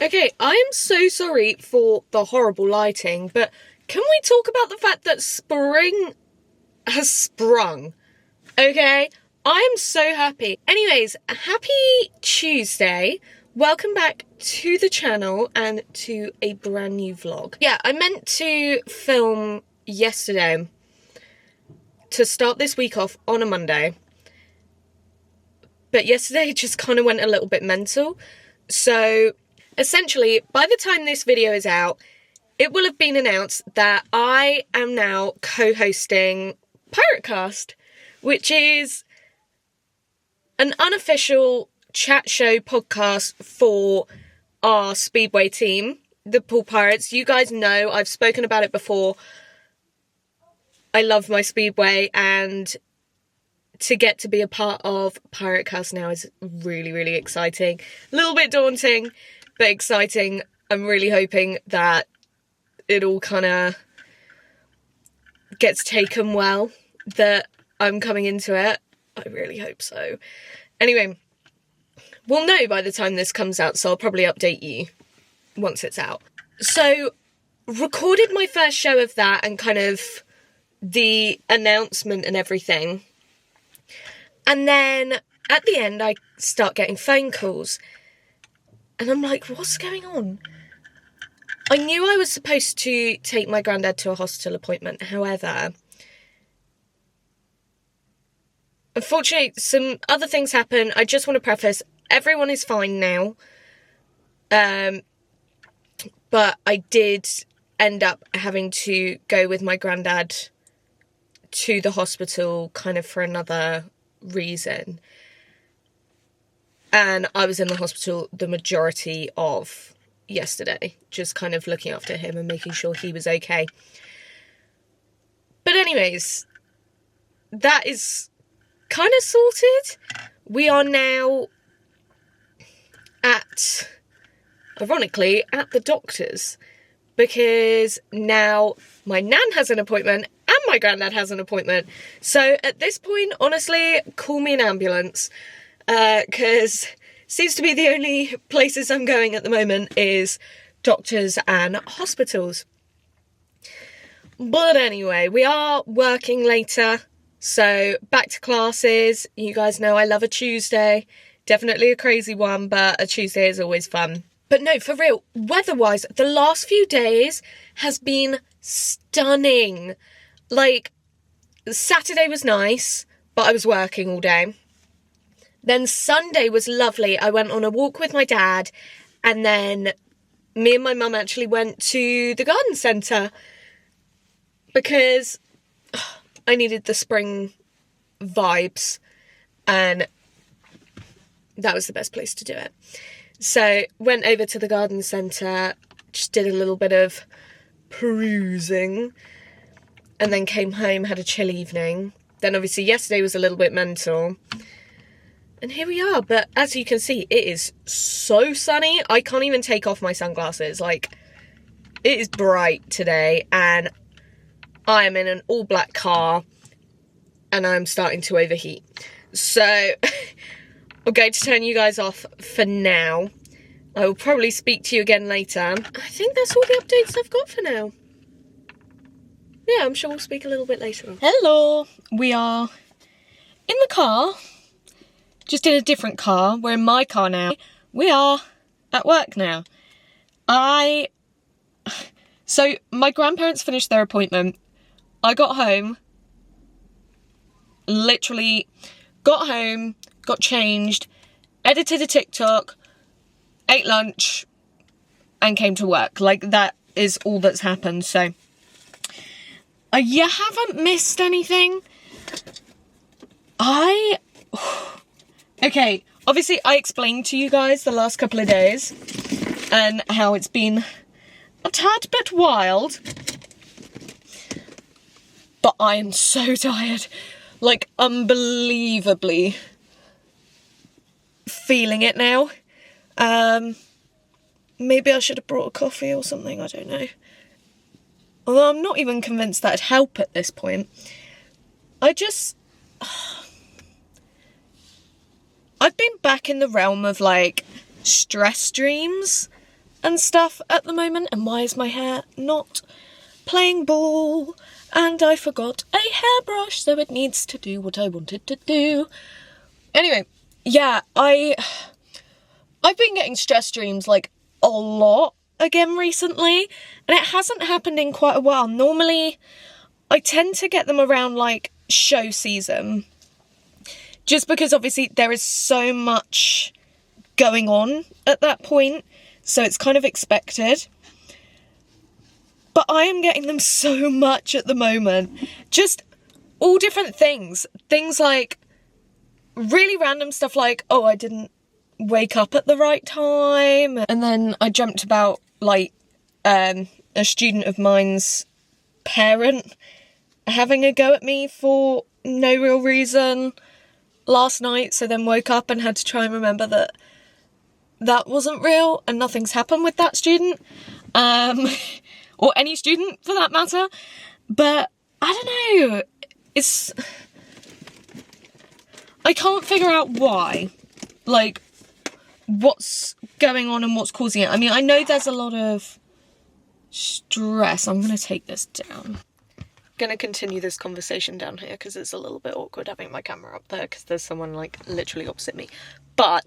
Okay, I am so sorry for the horrible lighting, but can we talk about the fact that spring has sprung? Okay, I am so happy. Anyways, happy Tuesday. Welcome back to the channel and to a brand new vlog. Yeah, I meant to film yesterday to start this week off on a Monday, but yesterday just kind of went a little bit mental. So essentially, by the time this video is out, it will have been announced that I am now co-hosting Piratecast, which is an unofficial chat show podcast for our Speedway team, the Pool Pirates. You guys know, I've spoken about it before. I love my Speedway, and to get to be a part of Piratecast now is really, really exciting. A little bit daunting, but exciting. I'm really hoping that it all kind of gets taken well, that I'm coming into it. I really hope so. Anyway, we'll know by the time this comes out, so I'll probably update you once it's out. So, recorded my first show of that and kind of the announcement and everything. And then at the end, I start getting phone calls. And I'm like, what's going on? I knew I was supposed to take my granddad to a hospital appointment. However, unfortunately, some other things happen. I just want to preface, everyone is fine now. But I did end up having to go with my granddad to the hospital kind of for another reason. And I was in the hospital the majority of yesterday, just kind of looking after him and making sure he was okay. But anyways, that is kind of sorted. We are now ironically, at the doctor's, because now my nan has an appointment and my granddad has an appointment. So at this point, honestly, call me an ambulance, because seems to be the only places I'm going at the moment is doctors and hospitals. But anyway, we are working later, so back to classes. You guys know I love a Tuesday. Definitely a crazy one, but a Tuesday is always fun. But no, for real, weather-wise, the last few days has been stunning. Like, Saturday was nice, but I was working all day. Then Sunday was lovely. I went on a walk with my dad, and then me and my mum actually went to the garden centre because I needed the spring vibes, and that was the best place to do it. So went over to the garden centre, just did a little bit of perusing, and then came home, had a chill evening. Then obviously yesterday was a little bit mental. And here we are, but as you can see, it is so sunny. I can't even take off my sunglasses. Like, it is bright today, and I am in an all-black car, and I'm starting to overheat. So, I'm going to turn you guys off for now. I will probably speak to you again later. I think that's all the updates I've got for now. Yeah, I'm sure we'll speak a little bit later on. Hello! We are in the car. Just in a different car. We're in my car now. We are at work now. So, my grandparents finished their appointment. I got home. Literally got home, got changed, edited a TikTok, ate lunch, and came to work. Like, that is all that's happened, so. You haven't missed anything. Okay, obviously I explained to you guys the last couple of days and how it's been a tad bit wild. But I am so tired. Like, unbelievably feeling it now. Maybe I should have brought a coffee or something, I don't know. Although I'm not even convinced that'd help at this point. I've been back in the realm of, like, stress dreams and stuff at the moment. And why is my hair not playing ball? And I forgot a hairbrush, so it needs to do what I wanted to do. Anyway, yeah, I've been getting stress dreams, like, a lot again recently, and it hasn't happened in quite a while. Normally, I tend to get them around, like, show season, just because obviously there is so much going on at that point, so it's kind of expected. But I am getting them so much at the moment. Just all different things. Things like really random stuff like, oh, I didn't wake up at the right time. And then I dreamt about, like, a student of mine's parent having a go at me for no real reason last night. So then woke up and had to try and remember that that wasn't real and nothing's happened with that student. Or any student for that matter. But I don't know. I can't figure out why. Like, what's going on and what's causing it. I mean, I know there's a lot of stress. I'm going to take this down. I'm going to continue this conversation down here because it's a little bit awkward having my camera up there because there's someone, like, literally opposite me. But,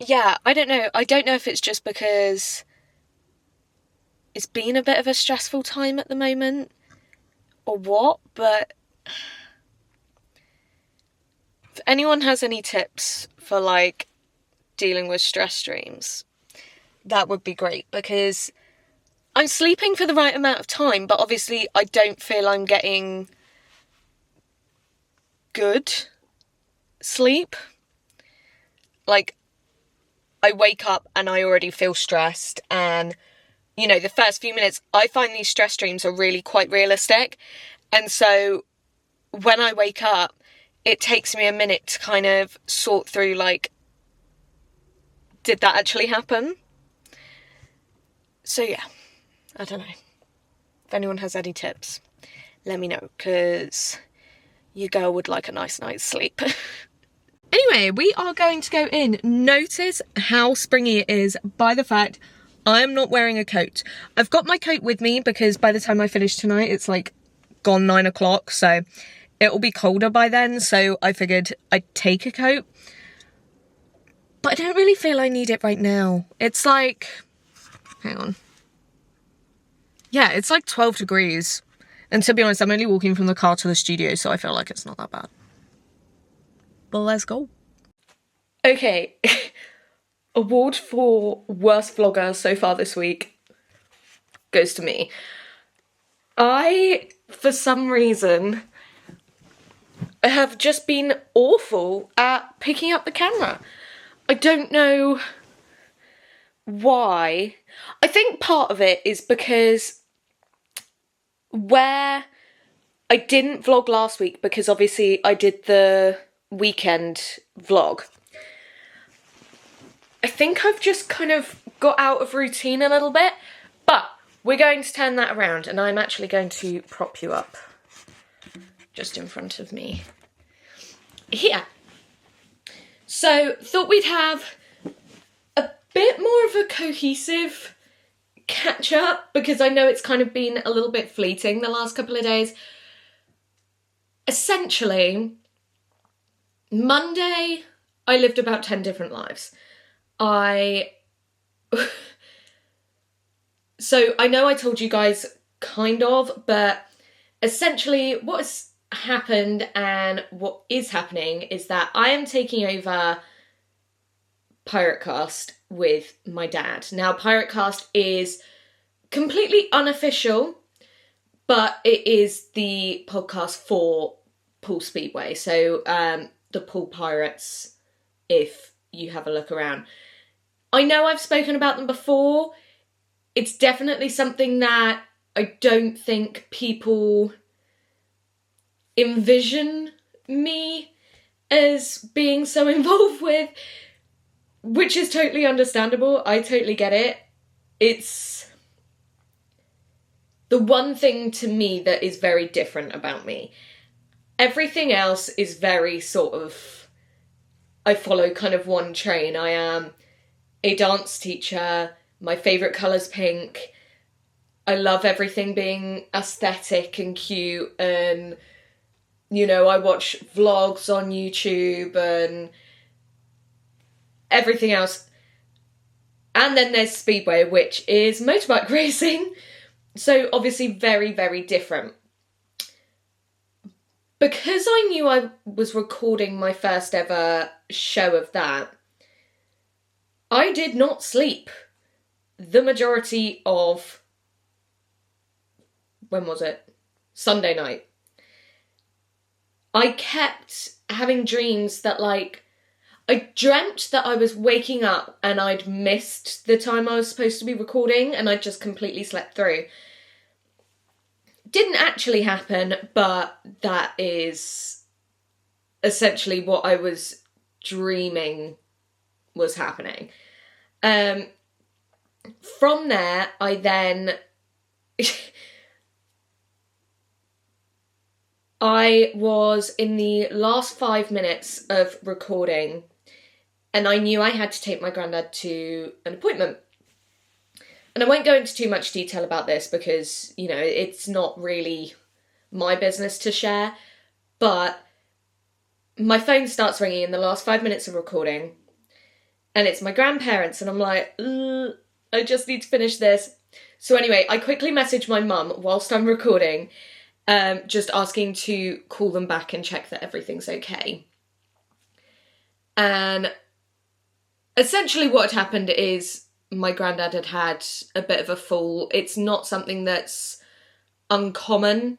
yeah, I don't know. I don't know if it's just because it's been a bit of a stressful time at the moment or what, but if anyone has any tips for, like, dealing with stress dreams, that would be great, because I'm sleeping for the right amount of time, but obviously I don't feel I'm getting good sleep. Like, I wake up and I already feel stressed, and, you know, the first few minutes, I find these stress dreams are really quite realistic, and so when I wake up, it takes me a minute to kind of sort through, like, did that actually happen? So yeah, I don't know. If anyone has any tips, let me know, because your girl would like a nice night's sleep. Anyway, we are going to go in. Notice how springy it is by the fact I am not wearing a coat. I've got my coat with me because by the time I finish tonight, it's like gone 9 o'clock, so it will be colder by then, so I figured I'd take a coat. But I don't really feel I need it right now. It's like, hang on. Yeah, it's like 12 degrees. And to be honest, I'm only walking from the car to the studio, so I feel like it's not that bad. But let's go. Okay. Award for worst vlogger so far this week goes to me. I, for some reason, have just been awful at picking up the camera. I don't know why. I think part of it is because where I didn't vlog last week, because obviously I did the weekend vlog, I think I've just kind of got out of routine a little bit, but we're going to turn that around, and I'm actually going to prop you up just in front of me here. So, thought we'd have a bit more of a cohesive catch up, because I know it's kind of been a little bit fleeting the last couple of days. Essentially, Monday, I lived about 10 different lives. So I know I told you guys kind of, but essentially what has happened and what is happening is that I am taking over Piratecast with my dad. Now, Piratecast is completely unofficial, but it is the podcast for Pool Speedway. So the Pool Pirates, if you have a look around. I know I've spoken about them before. It's definitely something that I don't think people envision me as being so involved with, which is totally understandable. I totally get it. It's the one thing to me that is very different about me. Everything else is very sort of, I follow kind of one train. I am a dance teacher. My favourite colour's pink. I love everything being aesthetic and cute, and, you know, I watch vlogs on YouTube and everything else. And then there's Speedway, which is motorbike racing. So obviously very, very different. Because I knew I was recording my first ever show of that, I did not sleep the majority of, when was it? Sunday night. I kept having dreams that, like, I dreamt that I was waking up and I'd missed the time I was supposed to be recording and I'd just completely slept through. Didn't actually happen, but that is essentially what I was dreaming was happening. From there, I then... I was in the last 5 minutes of recording and I knew I had to take my granddad to an appointment. And I won't go into too much detail about this because, you know, it's not really my business to share. But my phone starts ringing in the last 5 minutes of recording. And it's my grandparents. And I'm like, I just need to finish this. So anyway, I quickly message my mum whilst I'm recording, just asking to call them back and check that everything's okay. And essentially what had happened is my granddad had had a bit of a fall. It's not something that's uncommon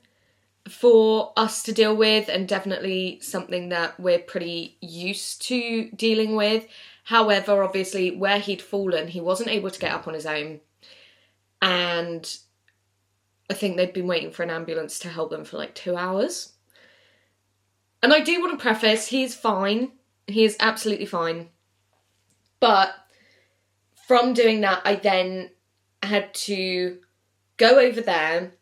for us to deal with, and definitely something that we're pretty used to dealing with. However, obviously, where he'd fallen, he wasn't able to get up on his own. And I think they'd been waiting for an ambulance to help them for like 2 hours. And I do want to preface, he's fine. He is absolutely fine. But from doing that, I then had to go over there,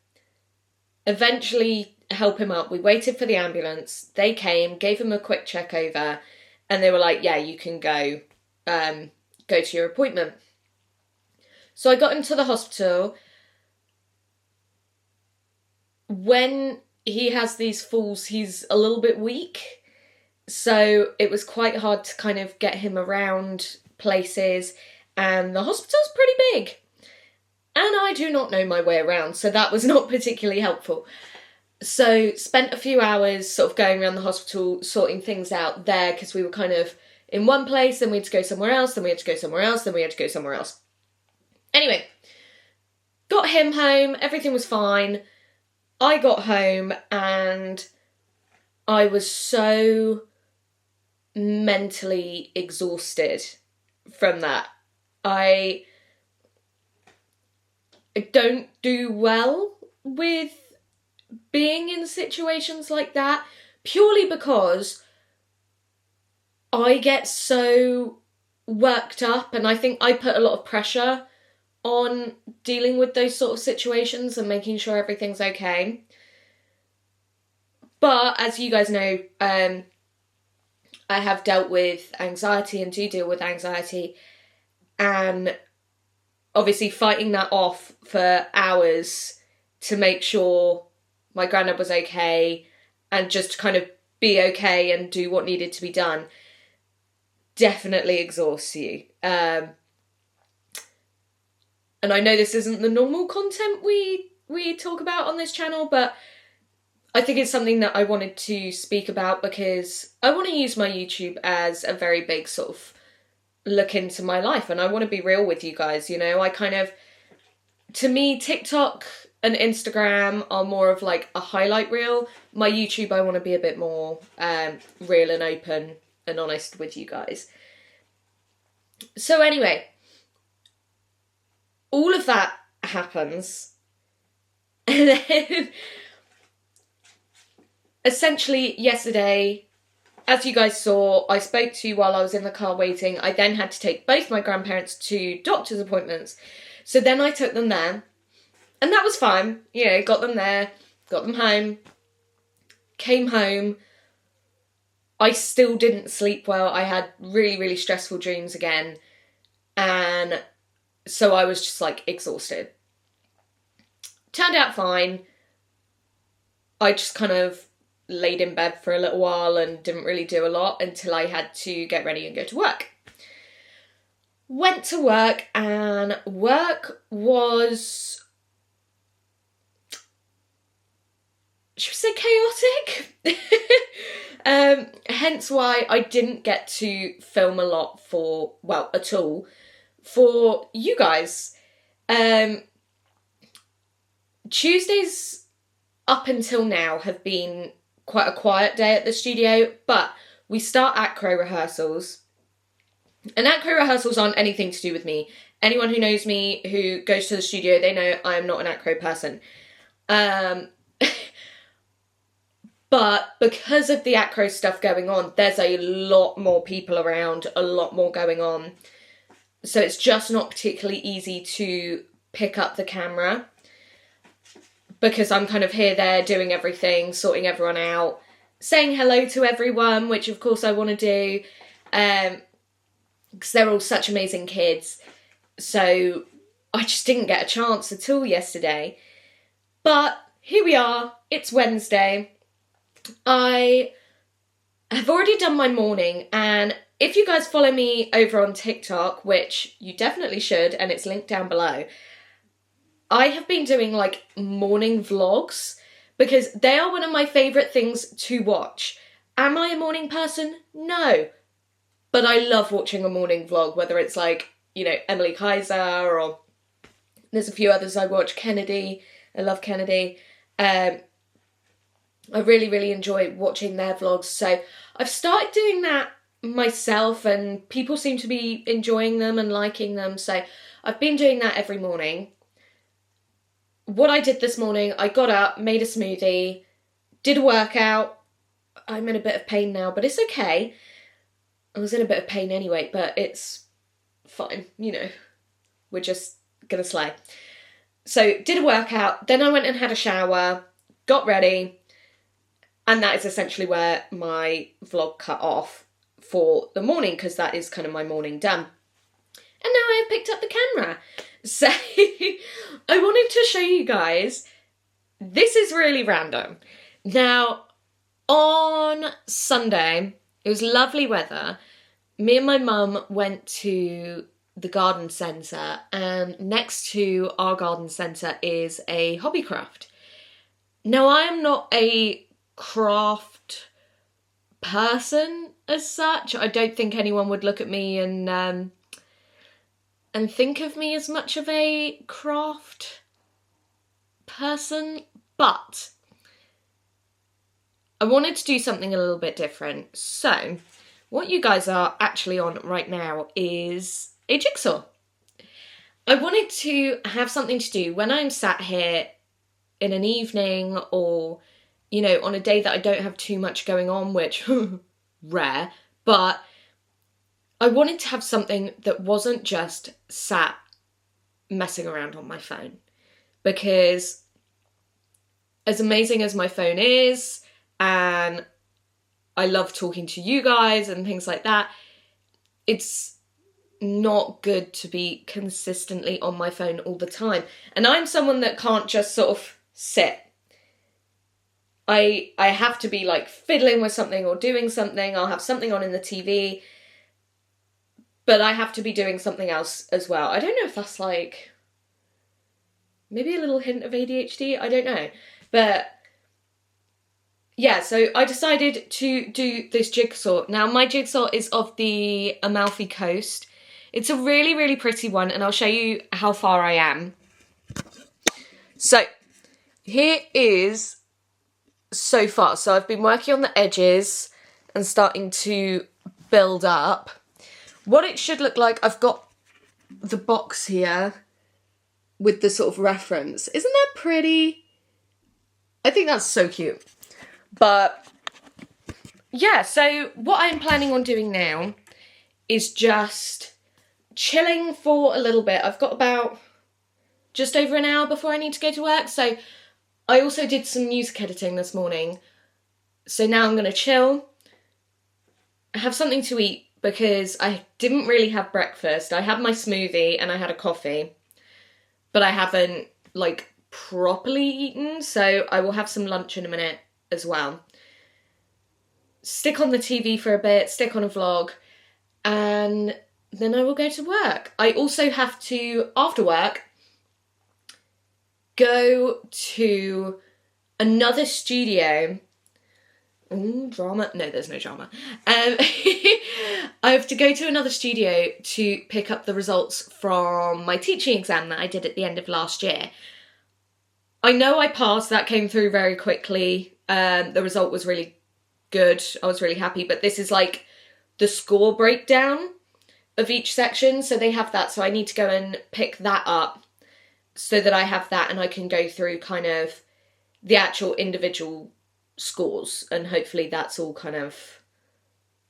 eventually help him up. We waited for the ambulance. They came, gave him a quick check over, and they were like, yeah, you can go to your appointment. So I got into the hospital. When he has these falls, he's a little bit weak. So it was quite hard to kind of get him around places. And the hospital's pretty big. And I do not know my way around, so that was not particularly helpful. So spent a few hours sort of going around the hospital, sorting things out there, because we were kind of in one place, then we had to go somewhere else, then we had to go somewhere else, then we had to go somewhere else. Anyway, got him home, everything was fine. I got home and I was so mentally exhausted from that. I don't do well with being in situations like that, purely because I get so worked up, and I think I put a lot of pressure on dealing with those sort of situations and making sure everything's okay. But as you guys know, I have dealt with anxiety and do deal with anxiety, and obviously fighting that off for hours to make sure my granddad was okay and just to kind of be okay and do what needed to be done definitely exhausts you. And I know this isn't the normal content we talk about on this channel, but I think it's something that I wanted to speak about because I want to use my YouTube as a very big sort of look into my life, and I want to be real with you guys, you know. I kind of, to me, TikTok and Instagram are more of like a highlight reel. My YouTube, I want to be a bit more real and open and honest with you guys. So anyway, all of that happens, and then essentially yesterday, as you guys saw, I spoke to you while I was in the car waiting. I then had to take both my grandparents to doctor's appointments. So then I took them there. And that was fine. You know, got them there, got them home, came home. I still didn't sleep well. I had really, really stressful dreams again. And so I was just like exhausted. Turned out fine. I just kind of laid in bed for a little while and didn't really do a lot until I had to get ready and go to work. Went to work, and work was, should we say, chaotic? Hence why I didn't get to film a lot at all, for you guys. Tuesdays up until now have been quite a quiet day at the studio, but we start acro rehearsals. And acro rehearsals aren't anything to do with me. Anyone who knows me, who goes to the studio, they know I am not an acro person. But because of the acro stuff going on, there's a lot more people around, a lot more going on. So it's just not particularly easy to pick up the camera, because I'm kind of here, there, doing everything, sorting everyone out, saying hello to everyone, which of course I want to do, because they're all such amazing kids. So I just didn't get a chance at all yesterday. But here we are, it's Wednesday. I have already done my morning, and if you guys follow me over on TikTok, which you definitely should, and it's linked down below, I have been doing like morning vlogs because they are one of my favourite things to watch. Am I a morning person? No. But I love watching a morning vlog, whether it's like, Emily Kaiser, or there's a few others I watch. Kennedy. I love Kennedy. I really, really enjoy watching their vlogs. So I've started doing that myself, and people seem to be enjoying them and liking them. So I've been doing that every morning. What I did this morning, I got up, made a smoothie, did a workout. I'm in a bit of pain now, but it's okay. I was in a bit of pain anyway, but it's fine. We're just gonna slay. So did a workout, then I went and had a shower, got ready, and that is essentially where my vlog cut off for the morning, because that is kind of my morning done. And now I have picked up the camera. So I wanted to show you guys, this is really random. Now, on Sunday, it was lovely weather. Me and my mum went to the garden centre, and next to our garden centre is a hobbycraft. Now, I am not a craft person as such. I don't think anyone would look at me and think of me as much of a craft person, but I wanted to do something a little bit different. So what you guys are actually on right now is a jigsaw. I wanted to have something to do when I'm sat here in an evening, or on a day that I don't have too much going on, which rare, but I wanted to have something that wasn't just sat messing around on my phone. Because as amazing as my phone is, and I love talking to you guys and things like that, it's not good to be consistently on my phone all the time. And I'm someone that can't just sort of sit. I have to be like fiddling with something or doing something. I'll have something on in the TV, but I have to be doing something else as well. I don't know if that's like maybe a little hint of ADHD. I don't know. But yeah, so I decided to do this jigsaw. Now, my jigsaw is of the Amalfi Coast. It's a really, really pretty one, and I'll show you how far I am. So here is so far. So I've been working on the edges and starting to build up. What it should look like, I've got the box here with the sort of reference. Isn't that pretty? I think that's so cute. But yeah, so what I'm planning on doing now is just chilling for a little bit. I've got about just over an hour before I need to go to work. So I also did some music editing this morning. So now I'm going to chill, have something to eat because I didn't really have breakfast. I had my smoothie and I had a coffee, but I haven't, like, properly eaten, so I will have some lunch in a minute as well. Stick on the TV for a bit, stick on a vlog, and then I will go to work. I also have to, after work, go to another studio. Ooh, drama. No, there's no drama. I have to go to another studio to pick up the results from my teaching exam that I did at the end of last year. I know I passed, that came through very quickly. The result was really good. I was really happy, but this is like the score breakdown of each section. So they have that. So I need to go and pick that up so that I have that and I can go through kind of the actual individual scores, and hopefully that's all kind of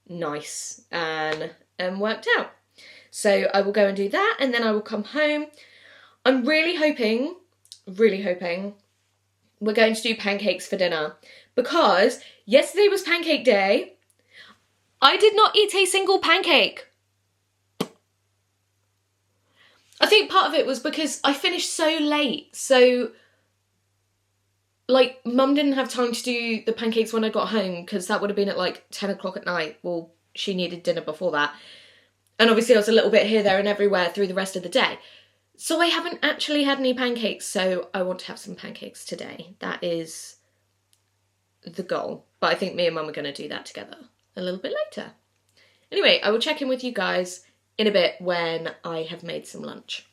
nice and worked out. So I will go and do that, and then I will come home. I'm really hoping we're going to do pancakes for dinner, because yesterday was pancake day. I did not eat a single pancake. I think part of it was because I finished so late, so like, Mum didn't have time to do the pancakes when I got home, because that would have been at like 10 o'clock at night. Well, she needed dinner before that. And obviously I was a little bit here, there and everywhere through the rest of the day. So I haven't actually had any pancakes, so I want to have some pancakes today. That is the goal. But I think me and Mum are going to do that together a little bit later. Anyway, I will check in with you guys in a bit when I have made some lunch.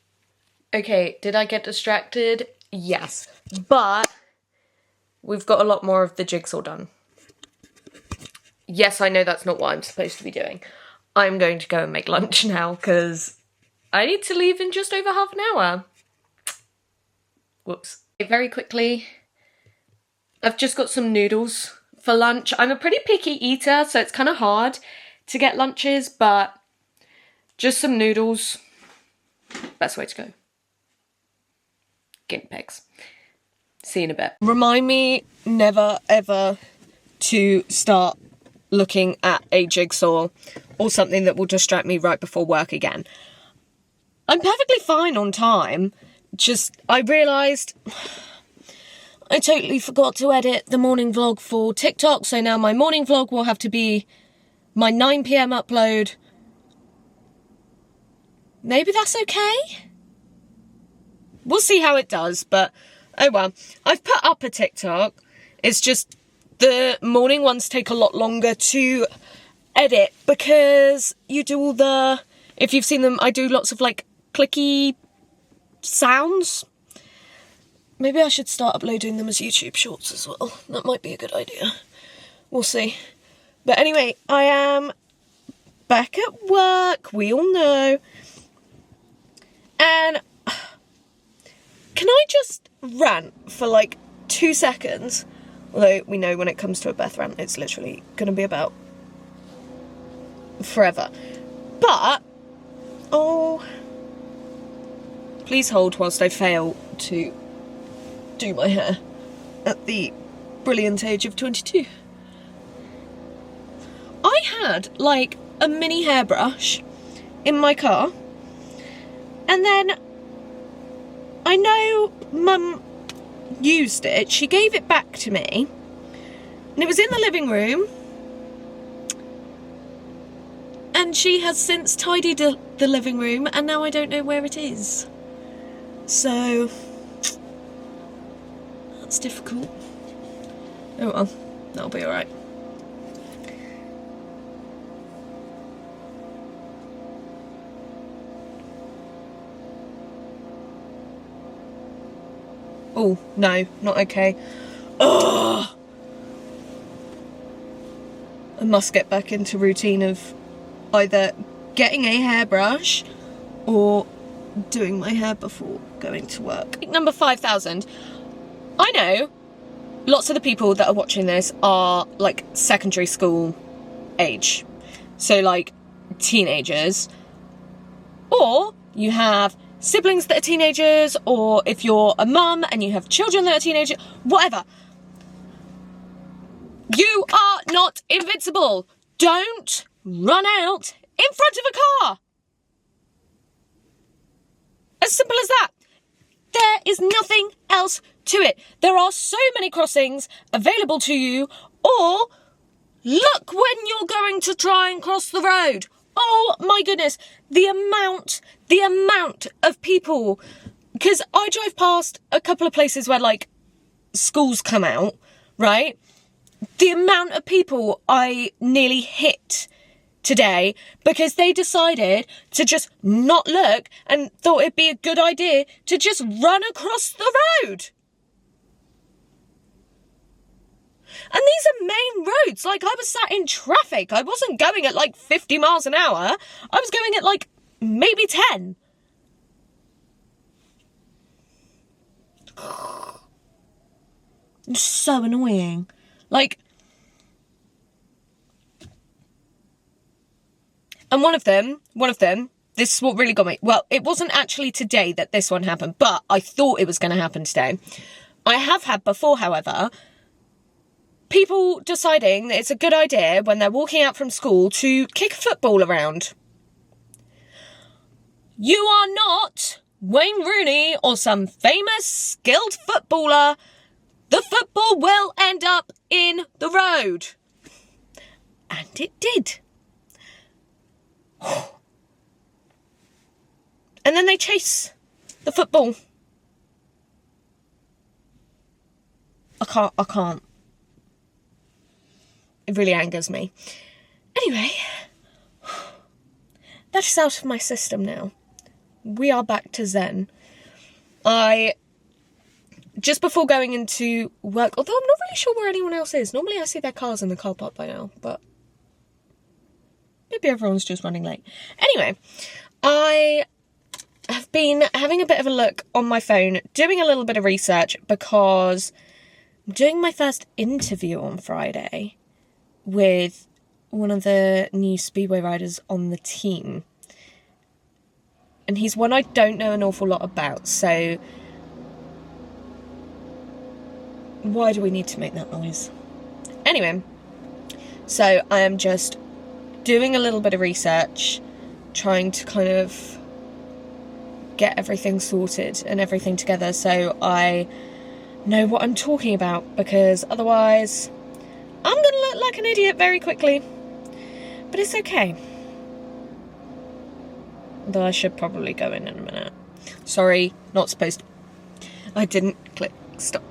Okay, did I get distracted? Yes. But we've got a lot more of the jigsaw done. Yes, I know that's not what I'm supposed to be doing. I'm going to go and make lunch now, because I need to leave in just over half an hour. Whoops. Very quickly, I've just got some noodles for lunch. I'm a pretty picky eater, so it's kind of hard to get lunches, but just some noodles. Best way to go. Guinea pigs. See you in a bit. Remind me never ever to start looking at a jigsaw or something that will distract me right before work again. I'm perfectly fine on time. Just, I realised I totally forgot to edit the morning vlog for TikTok, so now my morning vlog will have to be my 9 PM upload. Maybe that's okay? We'll see how it does, but oh well. I've put up a TikTok. It's just the morning ones take a lot longer to edit, because you do all the, if you've seen them, I do lots of like clicky sounds. Maybe I should start uploading them as YouTube shorts as well. That might be a good idea. We'll see. But anyway, I am back at work, we all know. And can I just rant for like 2 seconds? Although we know when it comes to a Beth rant, it's literally going to be about forever. But, oh, please hold whilst I fail to do my hair at the brilliant age of 22. I had like a mini hairbrush in my car, and then I know Mum used it, she gave it back to me, and it was in the living room, and she has since tidied the living room, and now I don't know where it is. So that's difficult. Oh well, that'll be alright. Oh, no, not okay. Ugh! I must get back into routine of either getting a hairbrush or doing my hair before going to work. Number 5,000. I know lots of the people that are watching this are like secondary school age. So like teenagers. Or you have siblings that are teenagers, or if you're a mum and you have children that are teenagers, whatever. You are not invincible. Don't run out in front of a car. As simple as that. There is nothing else to it. There are so many crossings available to you, or look when you're going to try and cross the road. Oh my goodness, the amount of people, because I drive past a couple of places where like schools come out, right? The amount of people I nearly hit today because they decided to just not look and thought it'd be a good idea to just run across the road. And these are main roads. Like, I was sat in traffic. I wasn't going at like 50 miles an hour. I was going at like maybe 10. It's so annoying. Like, and one of them, this is what really got me. Well, it wasn't actually today that this one happened, but I thought it was going to happen today. I have had before, however, people deciding that it's a good idea when they're walking out from school to kick a football around. You are not Wayne Rooney or some famous skilled footballer. The football will end up in the road. And it did. And then they chase the football. I can't. It really angers me. Anyway, that is out of my system now. We are back to Zen. Just before going into work, although I'm not really sure where anyone else is. Normally I see their cars in the car park by now, but maybe everyone's just running late. Anyway, I have been having a bit of a look on my phone, doing a little bit of research because I'm doing my first interview on Friday with one of the new Speedway riders on the team. And he's one I don't know an awful lot about, so why do we need to make that noise? Anyway, so I am just doing a little bit of research, trying to kind of get everything sorted and everything together so I know what I'm talking about, because otherwise I'm going to look like an idiot very quickly. But it's okay. Though I should probably go in a minute. Sorry, not supposed to. I didn't click stop.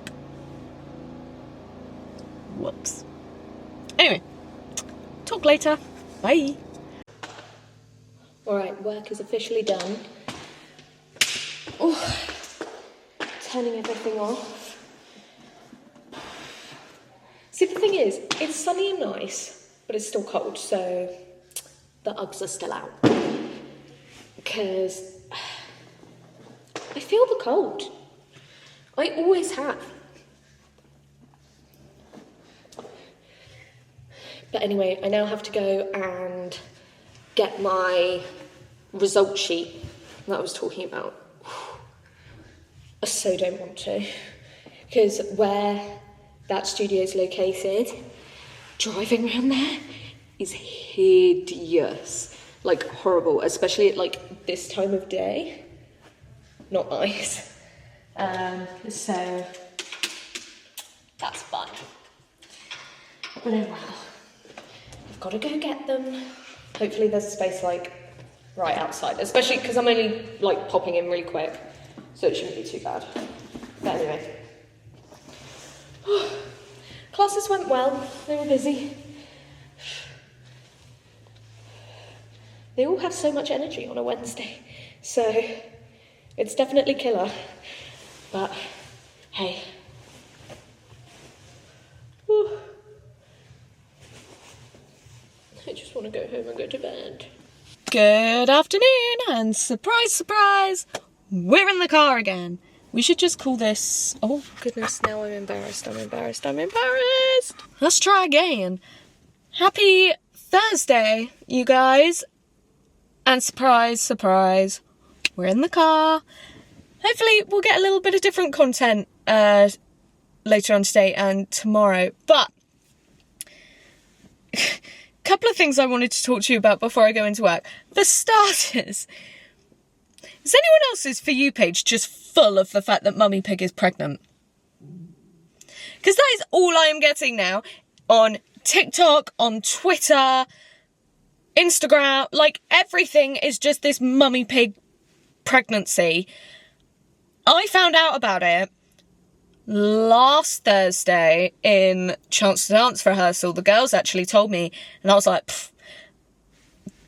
Whoops. Anyway, talk later. Bye. Alright, work is officially done. Oh, turning everything off. See, the thing is, it's sunny and nice, but it's still cold, so the Uggs are still out. Because I feel the cold. I always have. But anyway, I now have to go and get my result sheet that I was talking about. I so don't want to. Because where that studio is located, driving around there is hideous. Like, horrible, especially at, like, this time of day. Not nice. So, that's fun. But oh well. I've got to go get them. Hopefully there's a space, like, right outside. Especially because I'm only, like, popping in really quick. So it shouldn't be too bad. But anyway. Classes went well. They were busy. They all have so much energy on a Wednesday, so it's definitely killer, but hey. Whew. I just want to go home and go to bed. Good afternoon, and surprise, surprise, we're in the car again. We should just call this, oh goodness, now I'm embarrassed. Let's try again. Happy Thursday, you guys. And surprise, surprise, we're in the car. Hopefully we'll get a little bit of different content later on today and tomorrow. But couple of things I wanted to talk to you about before I go into work. For starters, is anyone else's For You page just full of the fact that Mummy Pig is pregnant? Because that is all I am getting now on TikTok, on Twitter, Instagram. Like, everything is just this Mummy Pig pregnancy. I found out about it last Thursday in Chance to Dance rehearsal. The girls actually told me, and I was like, pfft,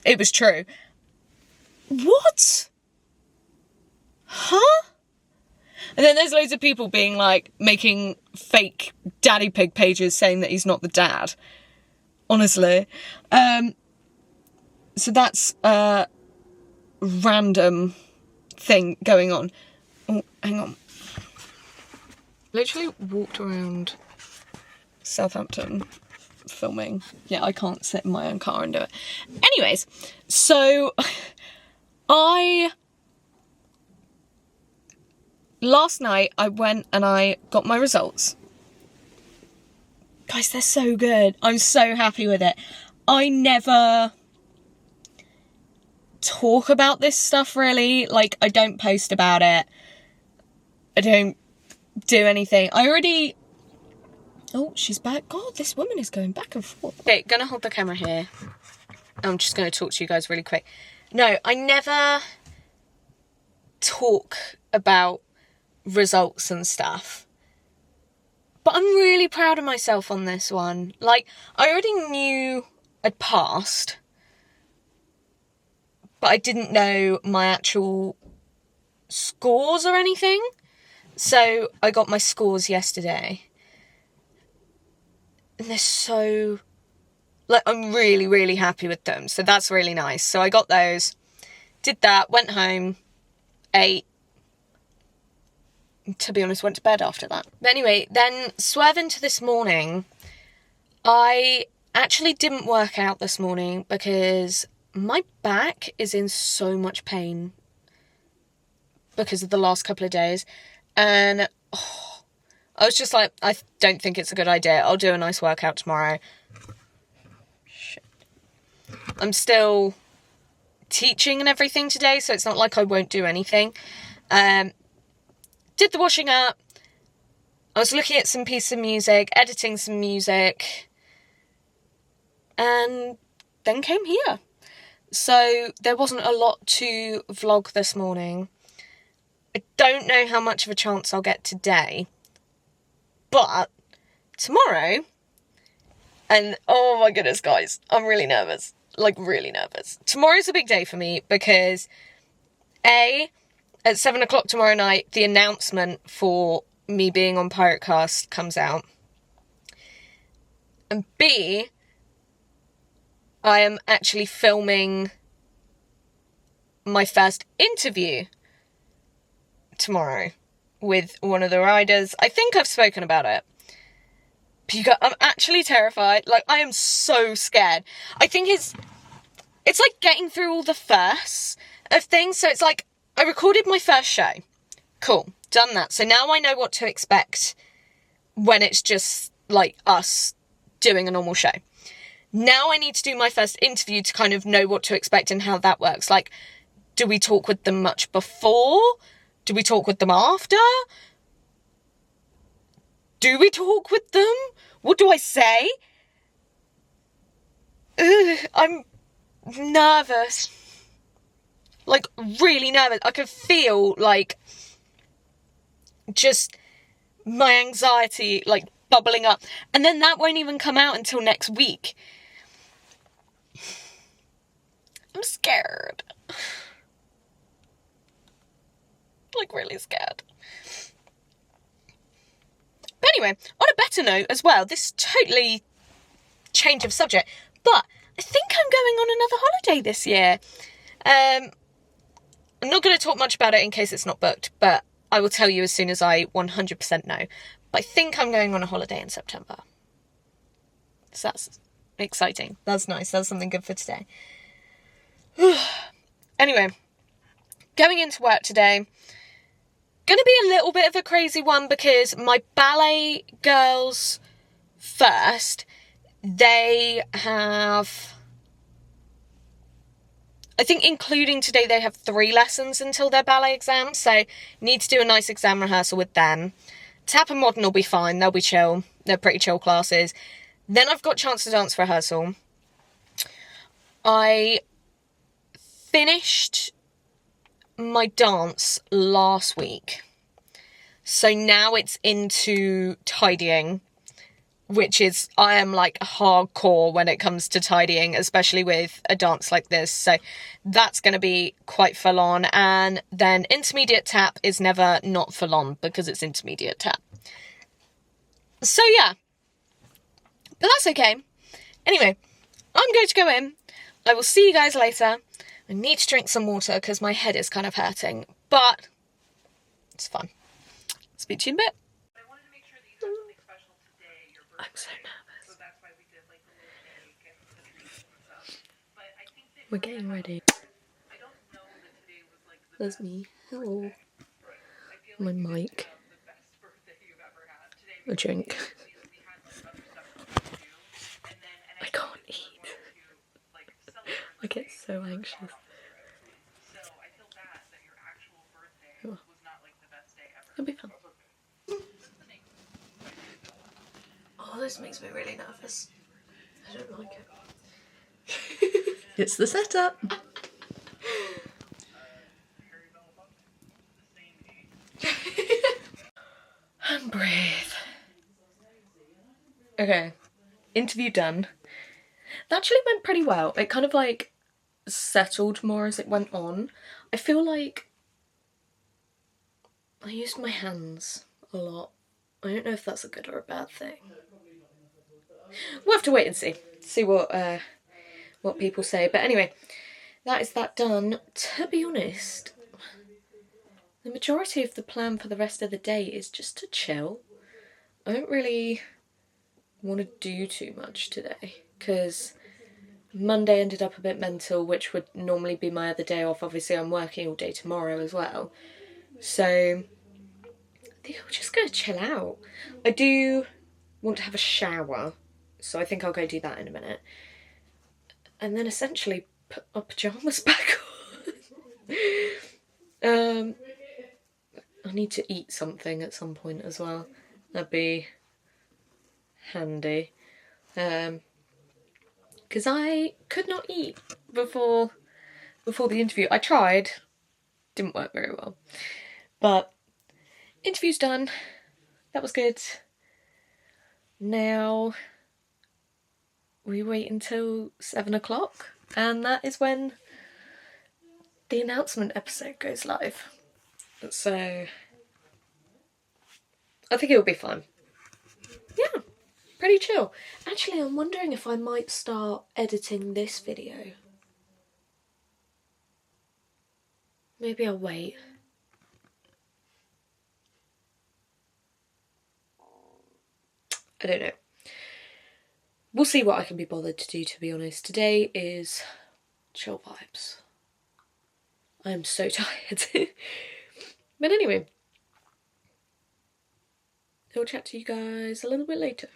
it was true. What? Huh? And then there's loads of people being like, making fake daddy pig pages saying that he's not the dad. Honestly. So that's a random thing going on. Oh, hang on. Literally walked around Southampton filming. Yeah, I can't sit in my own car and do it. Anyways, so last night I went and I got my results. Guys, they're so good. I'm so happy with it. I never talk about this stuff really. Like, I don't post about it. I don't do anything. Oh, she's back. God, this woman is going back and forth. Okay, gonna hold the camera here. I'm just gonna talk to you guys really quick. No, I never talk about results and stuff. But I'm really proud of myself on this one. Like, I already knew I'd passed, but I didn't know my actual scores or anything. So I got my scores yesterday. And they're so, like, I'm really, really happy with them. So that's really nice. So I got those, did that, went home, ate. To be honest, went to bed after that. But anyway, then swerving to this morning, I actually didn't work out this morning because my back is in so much pain because of the last couple of days. And I was just like, I don't think it's a good idea. I'll do a nice workout tomorrow. Shit. I'm still teaching and everything today, so it's not like I won't do anything. Did the washing up. I was looking at some piece of music, editing some music, and then came here. So there wasn't a lot to vlog this morning. I don't know how much of a chance I'll get today, but tomorrow, and oh my goodness guys, I'm really nervous, like really nervous. Tomorrow's a big day for me because at 7 o'clock tomorrow night, the announcement for me being on Piratecast comes out. And B, I am actually filming my first interview tomorrow with one of the riders. I think I've spoken about it. But I'm actually terrified. Like, I am so scared. I think it's like getting through all the firsts of things. So it's like, I recorded my first show. Cool, done that. So now I know what to expect when it's just like us doing a normal show. Now I need to do my first interview to kind of know what to expect and how that works. Like, do we talk with them much before? Do we talk with them after? Do we talk with them? What do I say? I'm nervous. Like, really nervous. I could feel, like, just my anxiety, like, bubbling up. And then that won't even come out until next week. I'm scared. Like, really scared. But anyway, on a better note as well, this is totally change of subject, but I think I'm going on another holiday this year. I'm not going to talk much about it in case it's not booked, but I will tell you as soon as I 100% know. But I think I'm going on a holiday in September. So that's exciting. That's nice. That's something good for today. Anyway, going into work today, going to be a little bit of a crazy one because my ballet girls first, they have, I think including today, they have 3 lessons until their ballet exam, so need to do a nice exam rehearsal with them. Tap and modern will be fine, they'll be chill, they're pretty chill classes. Then I've got chance to dance rehearsal. I finished my dance last week, so now it's into tidying, which is, I am like hardcore when it comes to tidying, especially with a dance like this, so that's going to be quite full on. And then intermediate tap is never not full on because it's intermediate tap, so yeah, but that's okay. Anyway, I'm going to go in. I will see you guys later. I need to drink some water because my head is kind of hurting, but it's fun. Speak to you in a bit. I'm so nervous. We're getting ready. There's me. Hello. My mic. A drink. I can't eat. I get so anxious. Oh. It'll be fun. Oh, this makes me really nervous. I don't like it. It's the setup. And breathe. Okay, interview done. That actually went pretty well. It kind of like settled more as it went on. I feel like I used my hands a lot. I don't know if that's a good or a bad thing. We'll have to wait and see what people say. But anyway, that is that done. To be honest, the majority of the plan for the rest of the day is just to chill. I don't really want to do too much today because Monday ended up a bit mental, which would normally be my other day off. Obviously, I'm working all day tomorrow as well. So I think I'm just going to chill out. I do want to have a shower, so I think I'll go do that in a minute. And then essentially put my pyjamas back on. I need to eat something at some point as well. That'd be handy. Because I could not eat before the interview. I tried. Didn't work very well. But interview's done. That was good. Now we wait until 7 o'clock, and that is when the announcement episode goes live. So I think it'll be fun. Yeah, pretty chill. Actually, I'm wondering if I might start editing this video. Maybe I'll wait. I don't know. We'll see what I can be bothered to do, to be honest. Today is chill vibes. I am so tired. But anyway, I'll chat to you guys a little bit later.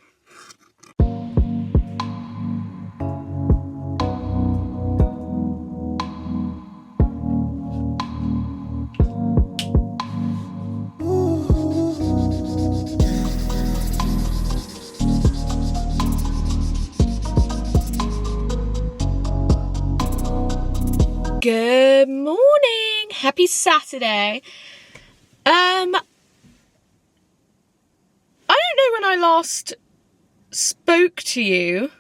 Good morning! Happy Saturday. I don't know when I last spoke to you,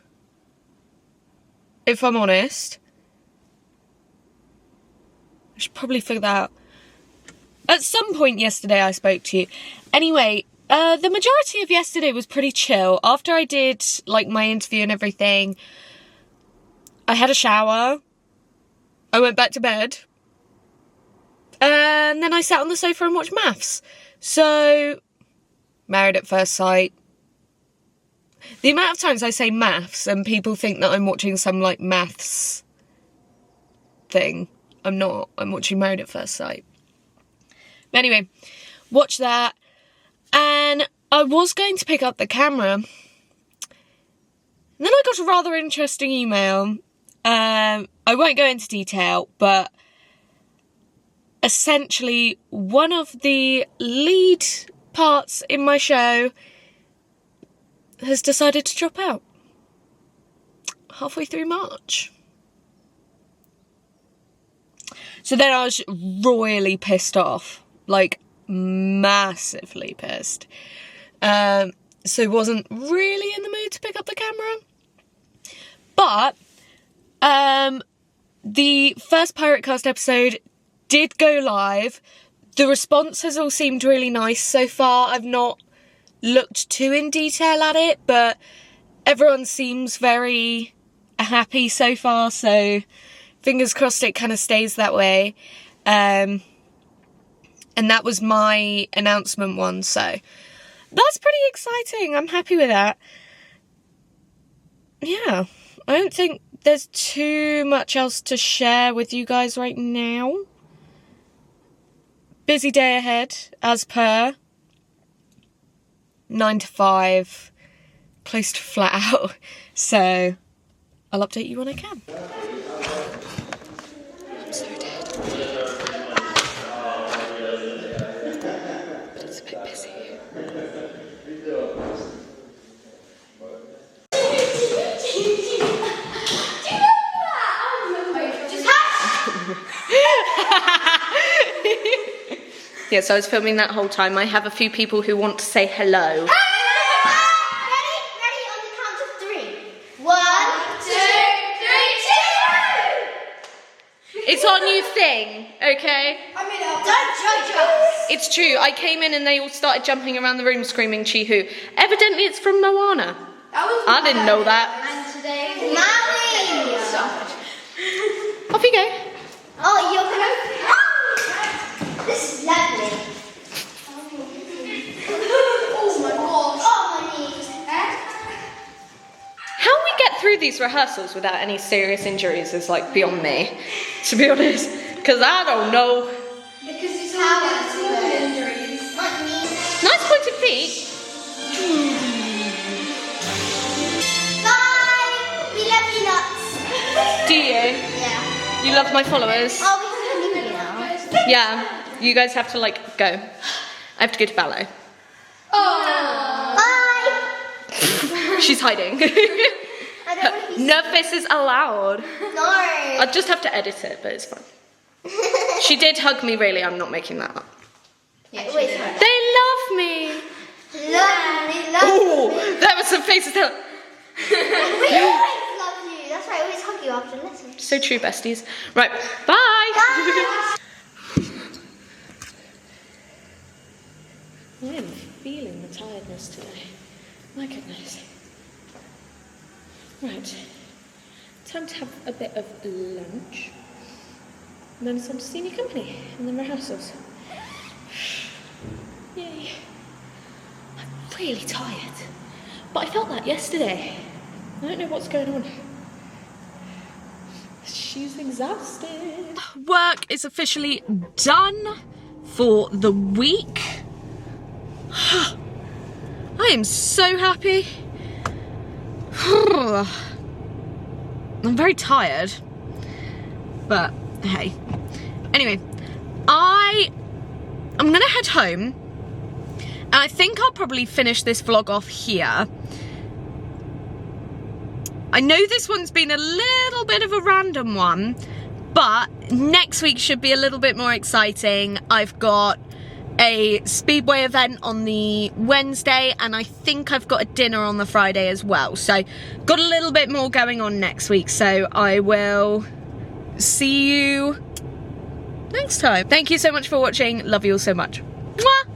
if I'm honest. I should probably figure that out. At some point yesterday I spoke to you. Anyway, the majority of yesterday was pretty chill. After I did like my interview and everything, I had a shower. I went back to bed. And then I sat on the sofa and watched maths. So, Married at First Sight. The amount of times I say maths and people think that I'm watching some like maths thing. I'm not. I'm watching Married at First Sight. But anyway, watch that. And I was going to pick up the camera. And then I got a rather interesting email. I won't go into detail, but essentially one of the lead parts in my show has decided to drop out halfway through March. So then I was royally pissed off, like massively pissed. So wasn't really in the mood to pick up the camera. But the first Pirate Cast episode did go live. The response has all seemed really nice so far. I've not looked too in detail at it, but everyone seems very happy so far, so fingers crossed it kind of stays that way. And that was my announcement one, so that's pretty exciting. I'm happy with that. Yeah, I don't think there's too much else to share with you guys right now. Busy day ahead, as per. 9 to 5, close to flat out. So I'll update you when I can. I'm so dead. But it's a bit busy. Yeah, so I was filming that whole time. I have a few people who want to say hello. Ready? Ready on the count of 3. 1, 2, 3, 2! It's our new thing, okay? Don't judge us! It's true. I came in and they all started jumping around the room screaming Chee-hoo. Evidently it's from Moana. I didn't know that. And today, Maui! Off you go. Oh, you're gonna... This is lovely. Oh my gosh. Oh, my knees. How we get through these rehearsals without any serious injuries is like beyond me, to be honest. Because I don't know. Because it's how small injuries. My knees. Nice pointed feet. Bye! We love you lots. Do you? Yeah. You love my followers? Oh, we can leave you now. Yeah. You guys have to like go. I have to go to ballet. Oh. Bye! She's hiding. I don't want to be No faces allowed. No. I'll just have to edit it, but it's fine. She did hug me, really. I'm not making that up. Yeah, wait. They love me. Love me. Oh, there were some faces that... We always love you. That's why I always hug you after lessons. So true, besties. Right, bye. Bye. I am feeling the tiredness today. My goodness. Right. Time to have a bit of lunch. And then some senior company and then rehearsals. Yay. I'm really tired. But I felt that yesterday. I don't know what's going on. She's exhausted. Work is officially done for the week. I am so happy. I'm very tired, but hey. Anyway, I'm gonna head home, and I think I'll probably finish this vlog off here. I know this one's been a little bit of a random one, but next week should be a little bit more exciting. I've got a Speedway event on the Wednesday, and I think I've got a dinner on the Friday as well. So got a little bit more going on next week, so I will see you next time. Thank you so much for watching. Love you all so much. Mwah!